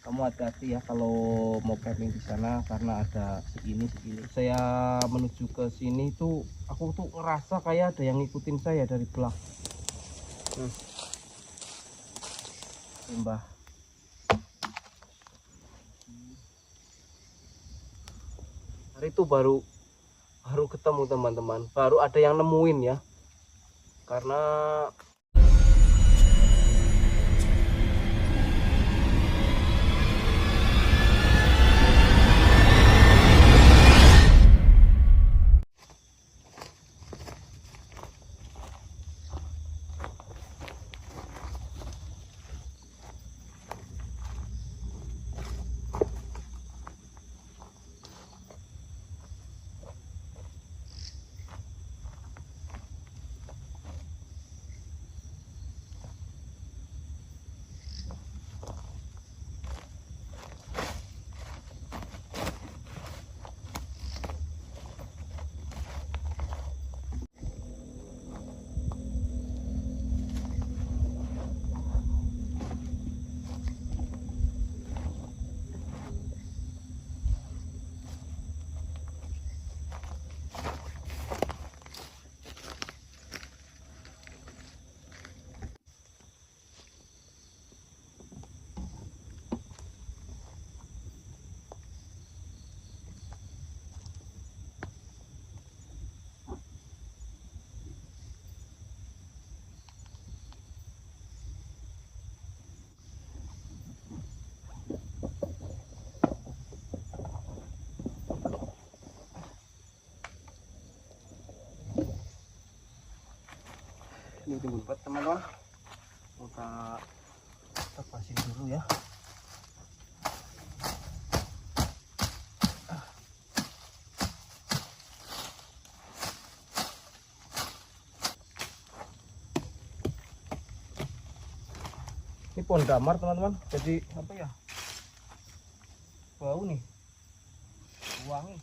kamu hati-hati ya kalau mau camping di sana karena ada segini. Saya menuju ke sini tuh aku tuh ngerasa kayak ada yang ngikutin saya dari belakang. Mbah. Hari itu baru ketemu teman-teman, baru ada yang nemuin ya. Karena ini buat teman-teman, kita lepasin dulu ya. Ini pohon damar teman-teman, jadi apa ya, bau nih, wangi.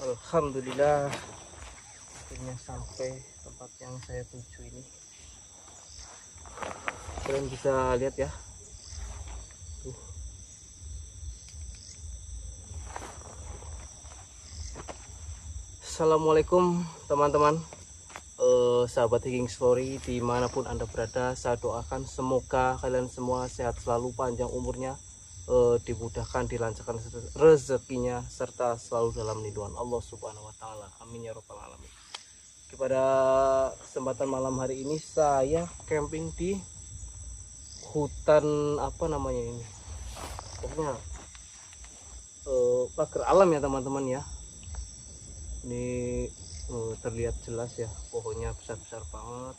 Alhamdulillah akhirnya sampai tempat yang saya tuju ini. Kalian bisa lihat ya, tuh. Assalamualaikum teman-teman, sahabat Hiking Story dimanapun anda berada. Saya doakan semoga kalian semua sehat selalu, panjang umurnya, dimudahkan, dilancarkan rezekinya, serta selalu dalam lindungan Allah Subhanahu wa Ta'ala. Amin ya Rabbal 'Alamin. Pada kesempatan malam hari ini saya camping di hutan apa namanya ini, pokoknya pagar alam ya teman-teman ya. Ini terlihat jelas ya, pohonnya besar-besar banget.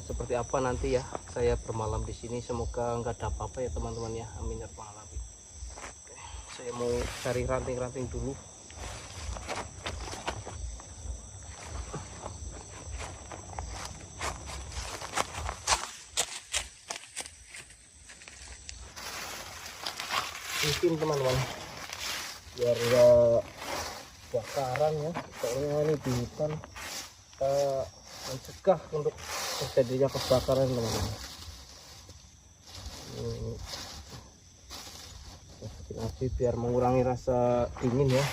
Seperti apa nanti ya saya bermalam di sini, semoga nggak ada apa-apa ya teman-teman ya, amin ya rabbal alamin. Saya mau cari ranting-ranting dulu. mungkin teman-teman, biar enggak bakaran ya. Soalnya ini di hutan kita mencegah untuk terjadinya kebakaran teman-teman. Bikin api biar mengurangi rasa dingin ya.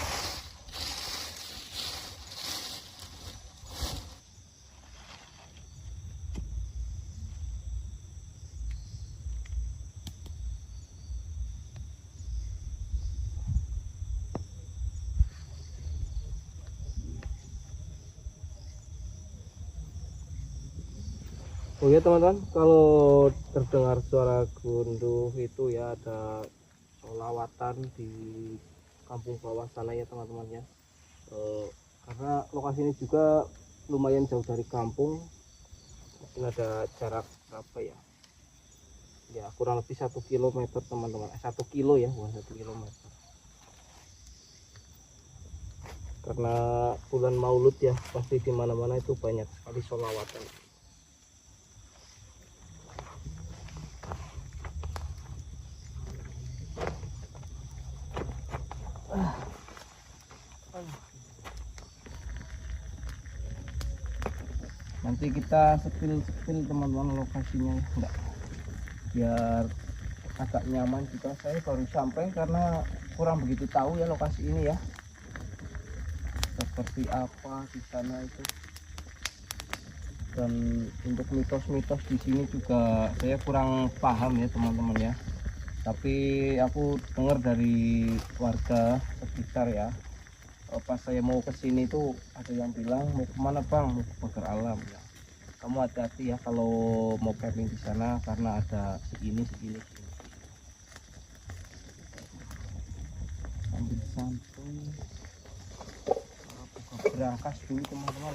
Oh ya teman-teman, kalau terdengar suara gunduh itu ya ada lawatan di kampung bawah sana ya teman-teman ya. Karena lokasi ini juga lumayan jauh dari kampung, mungkin ada jarak berapa ya? Ya kurang lebih 1 kilometer teman-teman. 1 kilo ya, bukan 1 kilometer. Karena bulan Maulud ya, pasti di mana-mana itu banyak sekali sholawatan. Nanti kita sepil teman-teman lokasinya, enggak, biar agak nyaman juga. Saya baru sampai karena kurang begitu tahu ya lokasi ini ya, seperti apa di sana itu. Dan untuk mitos-mitos di sini juga saya kurang paham ya teman-teman ya. Tapi aku dengar dari warga sekitar ya, pas saya mau ke sini tuh ada yang bilang, mau kemana bang? Mau ke pagar alam ya. Kamu hati-hati ya kalau mau camping di sana karena ada segini. Sambil santai, buka berangkas dulu teman-teman.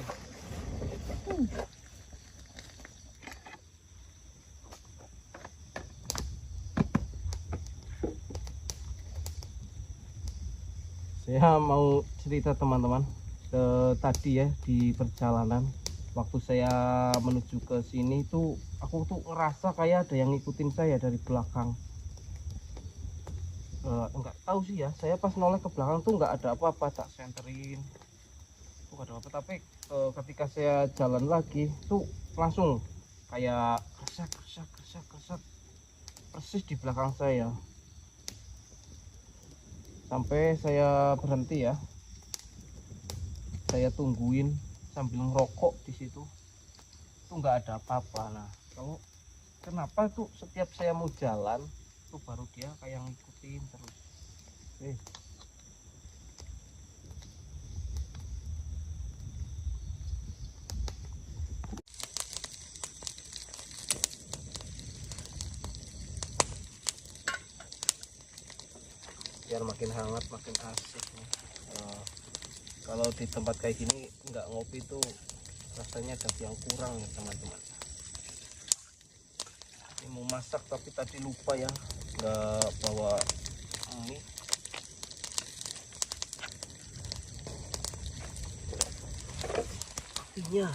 Saya mau cerita teman-teman, tadi ya di perjalanan waktu saya menuju ke sini tuh aku tuh ngerasa kayak ada yang ngikutin saya dari belakang. Enggak tahu sih ya, saya pas noleh ke belakang tuh nggak ada apa-apa, tak senterin tuh nggak ada apa-apa. Tapi ketika saya jalan lagi tuh langsung kayak kersak persis di belakang saya. Sampai saya berhenti ya, saya tungguin sambil ngerokok di situ, tuh nggak ada apa-apa. Nah, kalau kenapa tuh setiap saya mau jalan tuh baru dia kayak ngikutin terus. Biar makin hangat, makin asik nih. Kalau di tempat kayak gini nggak ngopi tuh rasanya ada yang kurang ya teman-teman. Ini mau masak tapi tadi lupa ya, nggak bawa mie. Apinya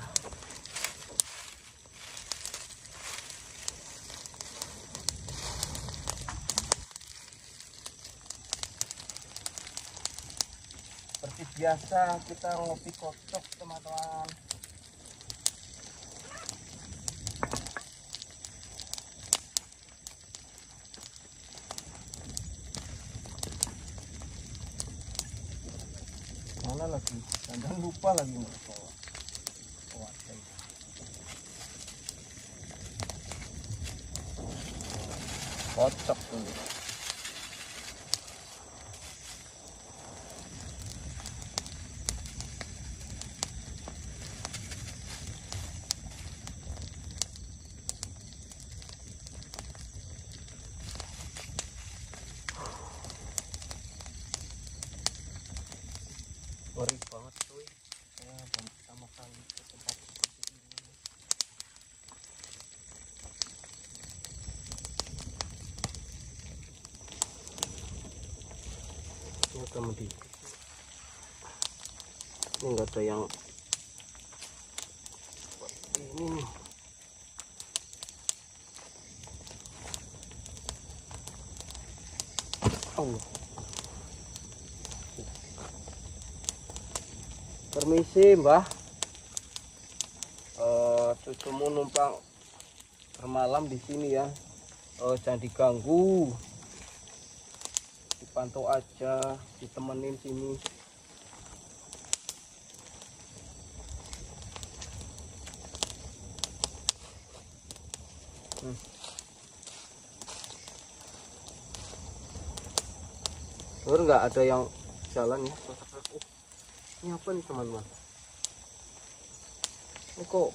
seperti biasa kita ngopi kocok teman-teman. Mana lagi? Jangan lupa lagi nggak bawa. Kocok dulu. Ngeri banget cuy, saya baru pertama kali ke tempat seperti ini. Ini udah mendidih, ini nggak ada yang ini nih. Allah. Permisi Mbah, cucumu numpang bermalam di sini ya. Jangan diganggu, dipantau aja, ditemenin sini. Bener nggak ada yang jalan ya? Ini apa nih teman-teman? Ini kok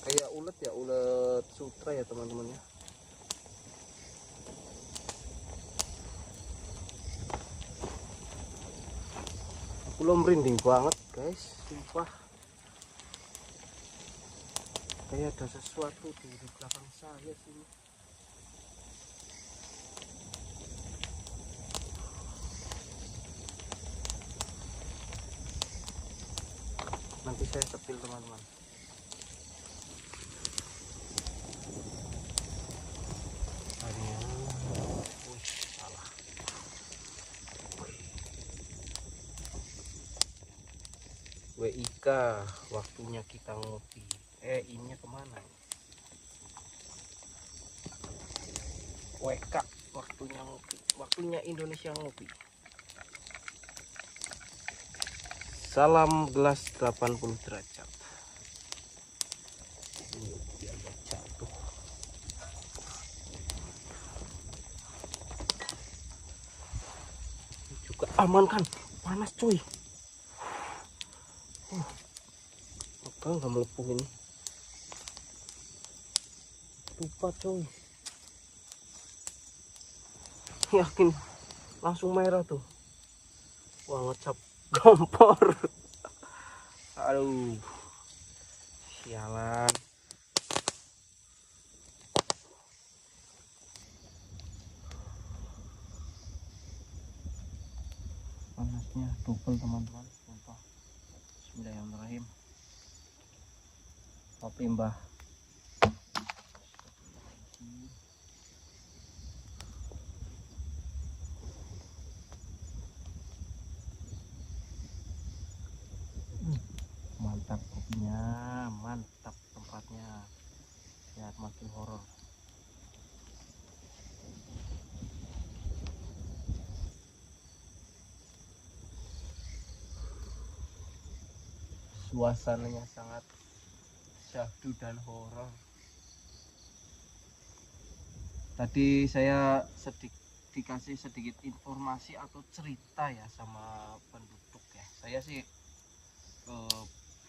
kayak ulet ya, ulet sutra ya teman-teman ya. Aku lo merinding banget guys, sumpah. Kayak ada sesuatu di belakang saya sini. Nanti saya sepil teman-teman. Salah. WIK, waktunya kita ngopi. Ini kemana? WK, waktunya ngopi. Waktunya Indonesia ngopi. Salam gelas 80 derajat. Biar nggak jatuh. Ini juga aman kan? Panas cuy. Apa nggak melepuh ini? Lupa cuy. Yakin langsung merah tuh. Wah, ngecap kompor. Aduh, sialan. Panasnya double teman-teman, sumpah. Bismillahirrahmanirrahim. Kopi Mbah. Mantap kopinya, mantap tempatnya, biar makin horor. Suasananya sangat syahdu dan horor. Tadi saya dikasih sedikit informasi atau cerita ya sama penduduk ya. Saya sih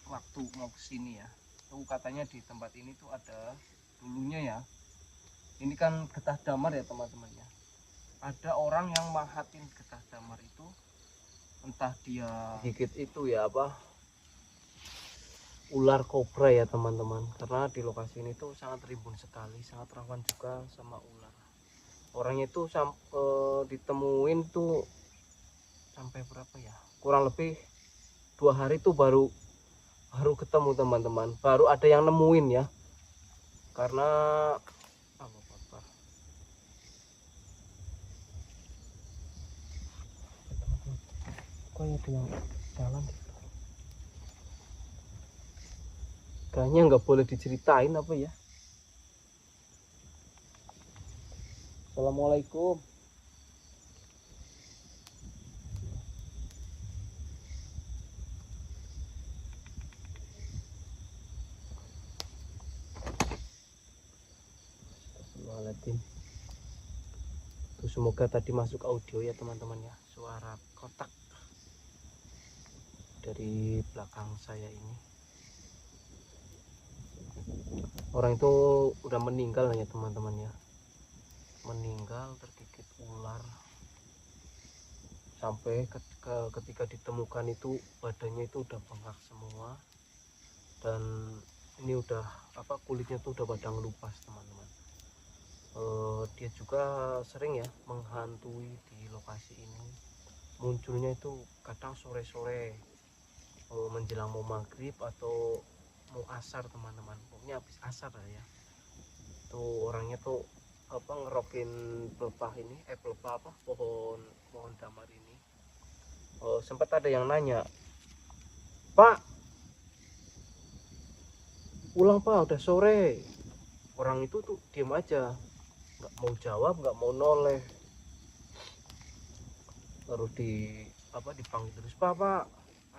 waktu mau kesini ya, tuh katanya di tempat ini tuh ada dulunya ya. Ini kan getah damar ya teman-teman ya. Ada orang yang mahatin getah damar itu, entah dia gigit itu ya apa, ular kobra ya teman-teman. Karena di lokasi ini tuh sangat rimbun sekali, sangat rawan juga sama ular. Orangnya itu ditemuin tuh sampai berapa ya? Kurang lebih 2 hari tuh baru ketemu teman-teman. Baru ada yang nemuin ya. Karena kok ada yang jalan gitu. Kayaknya nggak boleh diceritain apa ya. Assalamualaikum. Astagfirullahaladzim. Tuh, semoga tadi masuk audio ya teman-teman ya. Suara kotak dari belakang saya ini. Orang itu udah meninggal ya teman-teman ya. Meninggal tergigit ular. Sampai ketika ditemukan itu badannya itu udah bengkak semua. Dan ini udah kulitnya tuh udah pada ngelupas teman-teman. Dia juga sering ya menghantui di lokasi ini. Munculnya itu kadang sore-sore, menjelang mau maghrib atau mau asar teman-teman. Pokoknya habis asar lah ya. Tuh orangnya tuh ngerok bikin pelepah ini, pelepah apa, pohon damar ini. Sempat ada yang nanya, Pak, pulang Pak, udah sore. Orang itu tuh diem aja, nggak mau jawab, nggak mau noleh. Baru dipanggil terus, Pak,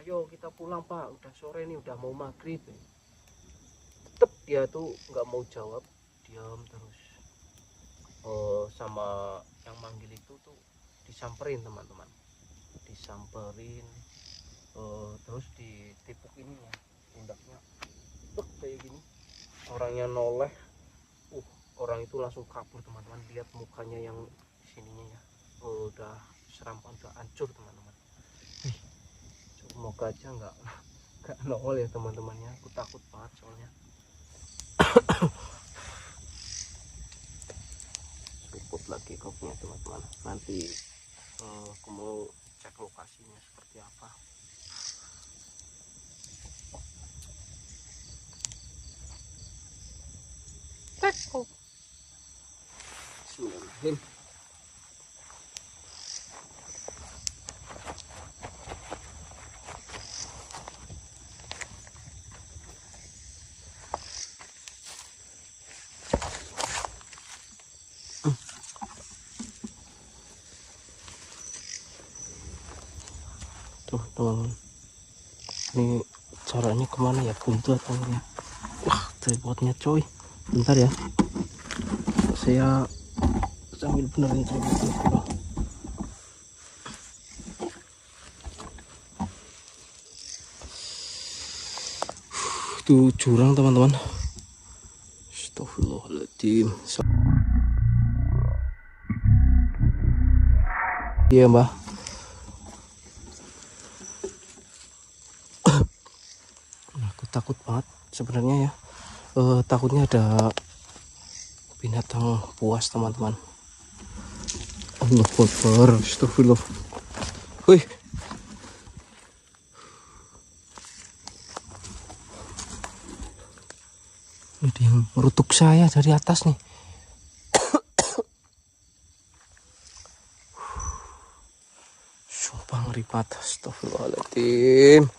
ayo kita pulang Pak, udah sore nih, udah mau maghrib. Tetep dia tuh nggak mau jawab, diam terus. Sama yang manggil itu tuh disamperin teman-teman, disamperin, terus ditipuk ini ya, pundaknya kayak gini. Orangnya noleh, orang itu langsung kabur teman-teman. Lihat mukanya yang sininya ya, udah serampan, udah hancur teman-teman. Semoga aja nggak nongol ya teman-temannya, aku takut banget soalnya. Cukup lagi kopnya teman-teman, nanti aku mau cek lokasinya seperti apa. Cek kok. Bismillahirrahmanirrahim. Tuh teman-teman, ini caranya kemana ya, buntu atau ya? Wah, tripodnya coy, bentar ya, saya sambil benerin tripodnya dulu. Itu jurang teman-teman. Astagfirullahaladzim. Iya mbak, aku takut banget sebenarnya ya. Takutnya ada binatang buas teman-teman. Allahu Akbar, astagfirullah. Wih, ada yang merutuk saya dari atas nih. Sumpah ngeri banget, astagfirullahaladzim.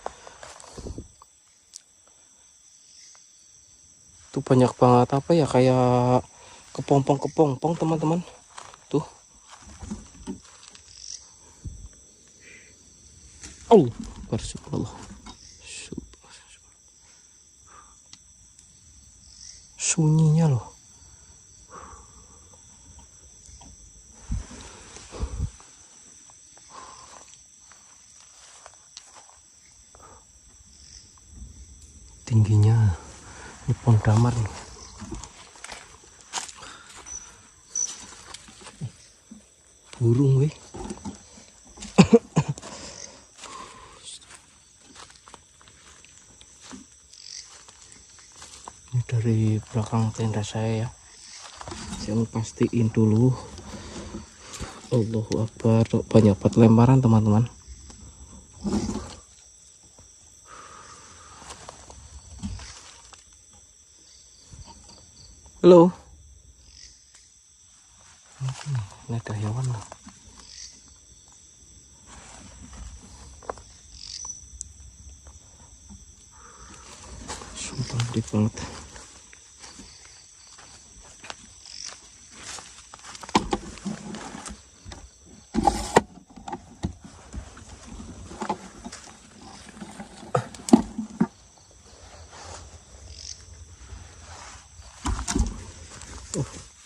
Tuh banyak banget apa ya, kayak kepompong teman-teman. Tuh. Oh, subhanallah. Sunyinya loh. Tingginya ini pohon damar nih. Burung weh. Ini dari belakang tenda saya ya. Saya mau pastiin dulu. Allahu Akbar, banyak banget lemparan teman-teman. Halo. Ini ada hewan loh. Sumpah gede banget.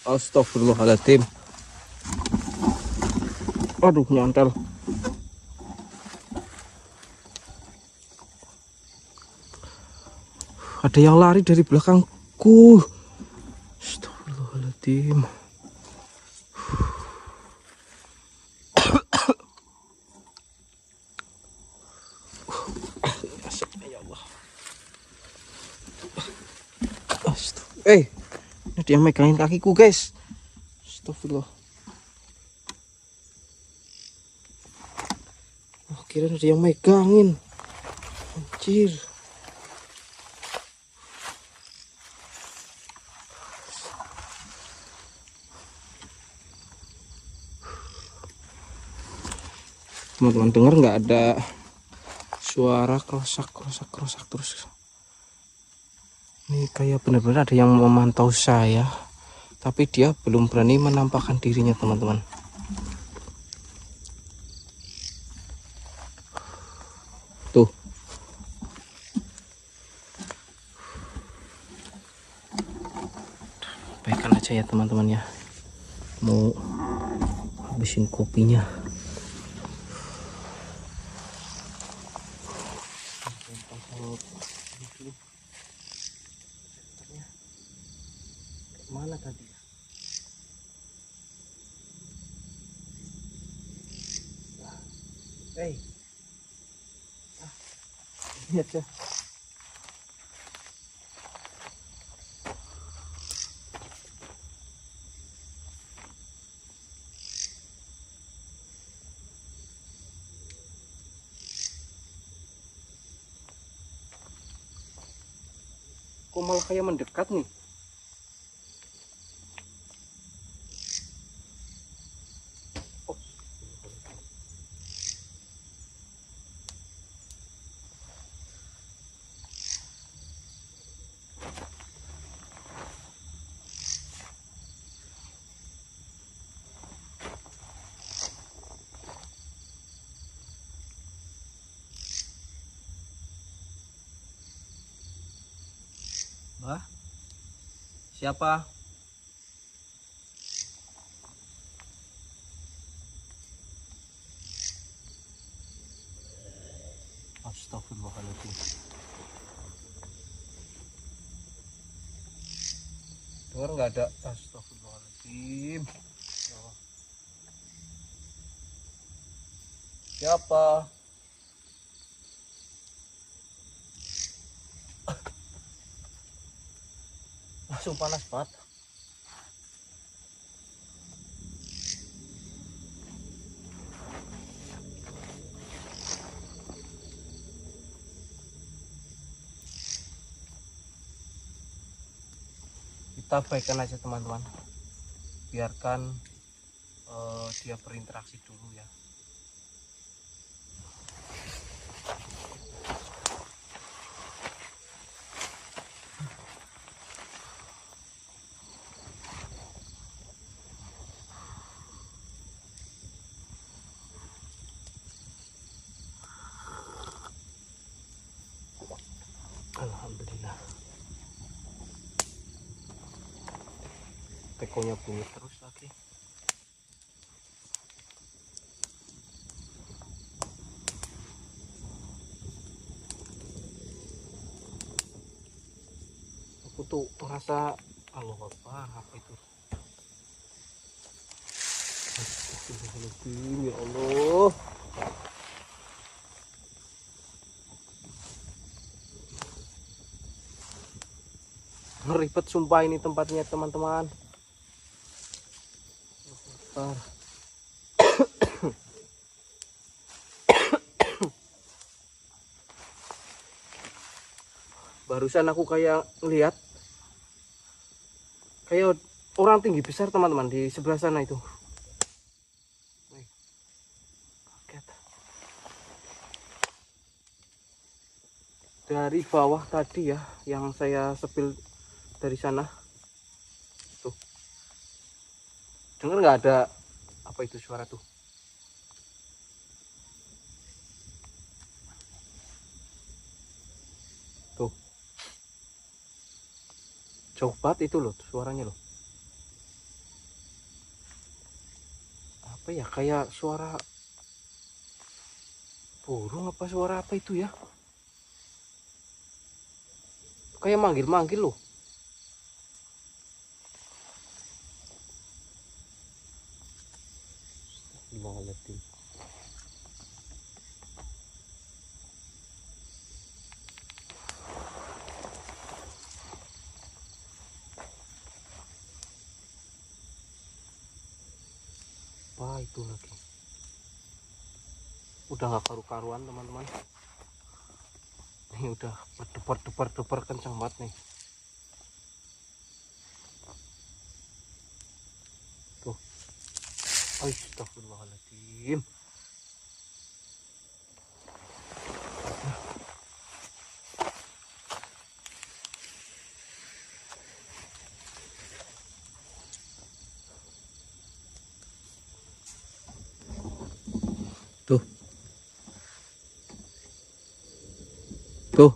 Astagfirullahaladzim. Aduh, nyantel. Ada yang lari dari belakangku. Astagfirullahaladzim. Ya Allah. Ini dia megangin kakiku guys. Astagfirullah. Kira ada yang megangin. Anjir. Teman-teman dengar nggak ada suara kerosak terus. Ini kayak benar-benar ada yang memantau saya, tapi dia belum berani menampakkan dirinya, teman-teman. Tuh. Baikkan aja ya teman-teman ya. Mau habisin kopinya. Mana tadi ya? Hey. Ini aja. Kok malah kayak mendekat nih? Mbah? Siapa? Astagfirullahaladzim. Dengar nggak ada? Astagfirullahaladzim. Ya Allah. Siapa? Langsung panas banget. Kita baikkan aja teman-teman, biarkan dia berinteraksi dulu ya. Alhamdulillah. Tekonya bunyi terus lagi. Aku tuh merasa Allah apa itu? Astagfirullahaladzim, ya Allah. Ribet sumpah ini tempatnya teman-teman. Barusan aku kayak lihat kayak orang tinggi besar teman-teman di sebelah sana itu. Kaget. Dari bawah tadi ya, yang saya sepil dari sana. Tuh. Dengar nggak ada apa itu suara tuh? Tuh. Jauh banget itu loh suaranya loh. Apa ya, kayak suara burung apa suara apa itu ya? Kayak manggil-manggil loh. Astagfirullahaladzim. Apa itu lagi? Udah nggak karu-karuan teman-teman. Ini udah berdebar kencang banget nih. Tuh. Astagfirullahaladzim. Tuh. Tuh.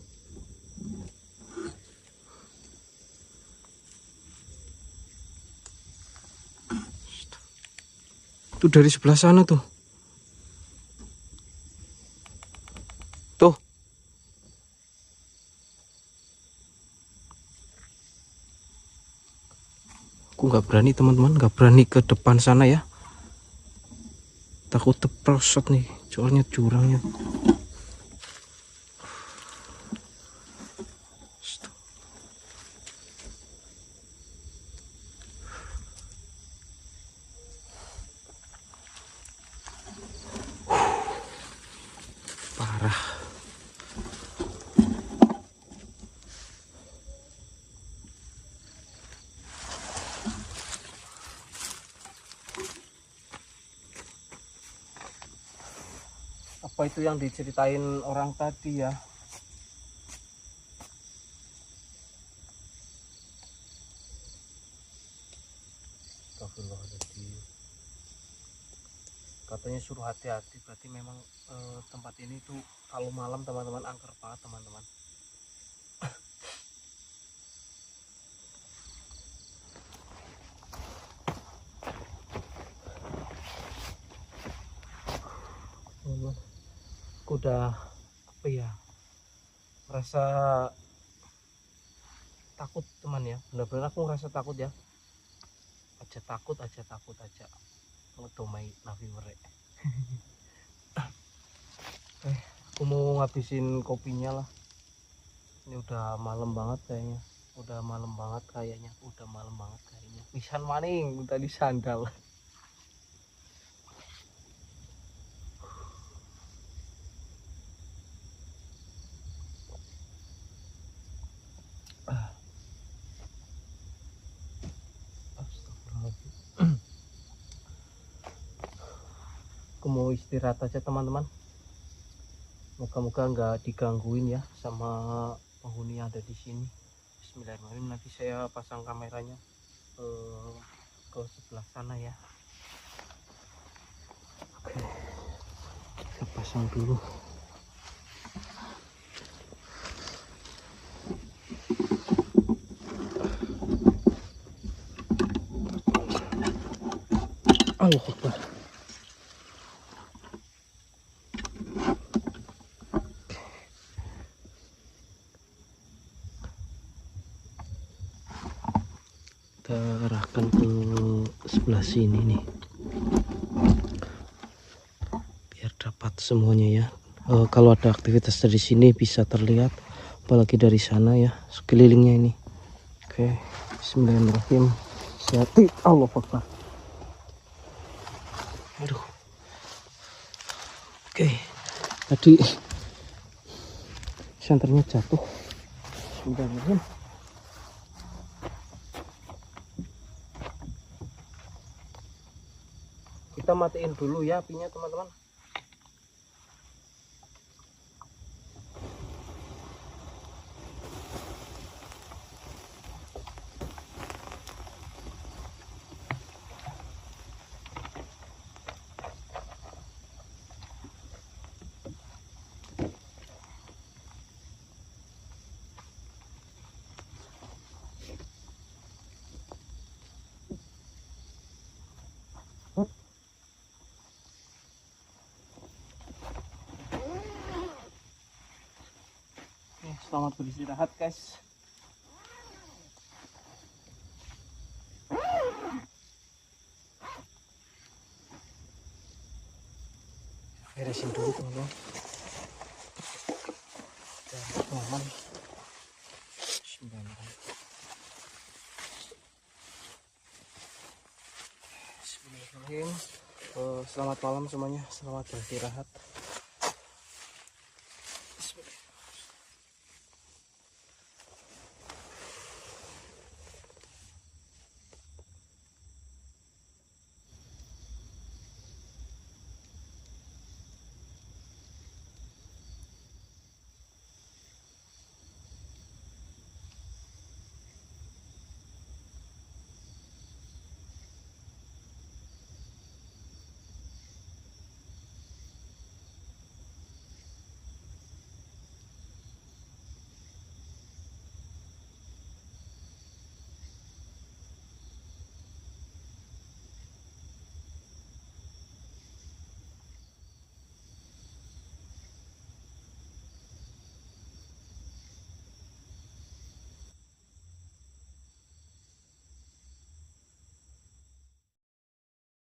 Tuh dari sebelah sana tuh. Tuh. Aku nggak berani teman-teman, nggak berani ke depan sana ya. Takut terprosot nih, soalnya jurangnya. Parah. Apa itu yang diceritain orang tadi ya? Astagfirullahaladzim. Katanya suruh hati-hati, berarti memang tempat ini tuh kalau malam teman-teman angker banget teman-teman. Aku udah apa ya, merasa takut teman ya, benar-benar aku ngerasa takut ya, takut aja ngedomai nafi merek. Aku mau ngabisin kopinya lah, ini udah malam banget kayaknya, udah malam banget kayaknya pisan maning tadi sandal. Aku mau istirahat aja teman-teman, moga-moga nggak digangguin ya sama penghuni yang ada di sini. Bismillahirrahmanirrahim, nanti saya pasang kameranya ke sebelah sana ya. Oke, saya pasang dulu. Allahu Akbar. Kita arahkan ke sebelah sini nih, biar dapat semuanya ya. Kalau ada aktivitas dari sini bisa terlihat, apalagi dari sana ya, sekelilingnya ini. Oke, bismillahirrahmanirrahim. Hati Allahu Akbar. Aduh. Oke, tadi senternya jatuh. Bismillahirrahmanirrahim. Kita matiin dulu ya apinya teman-teman. Selamat beristirahat guys. Beresin dulu teman-teman. Aman. Bismillahirrahmanirrahim. Selamat malam semuanya, selamat beristirahat.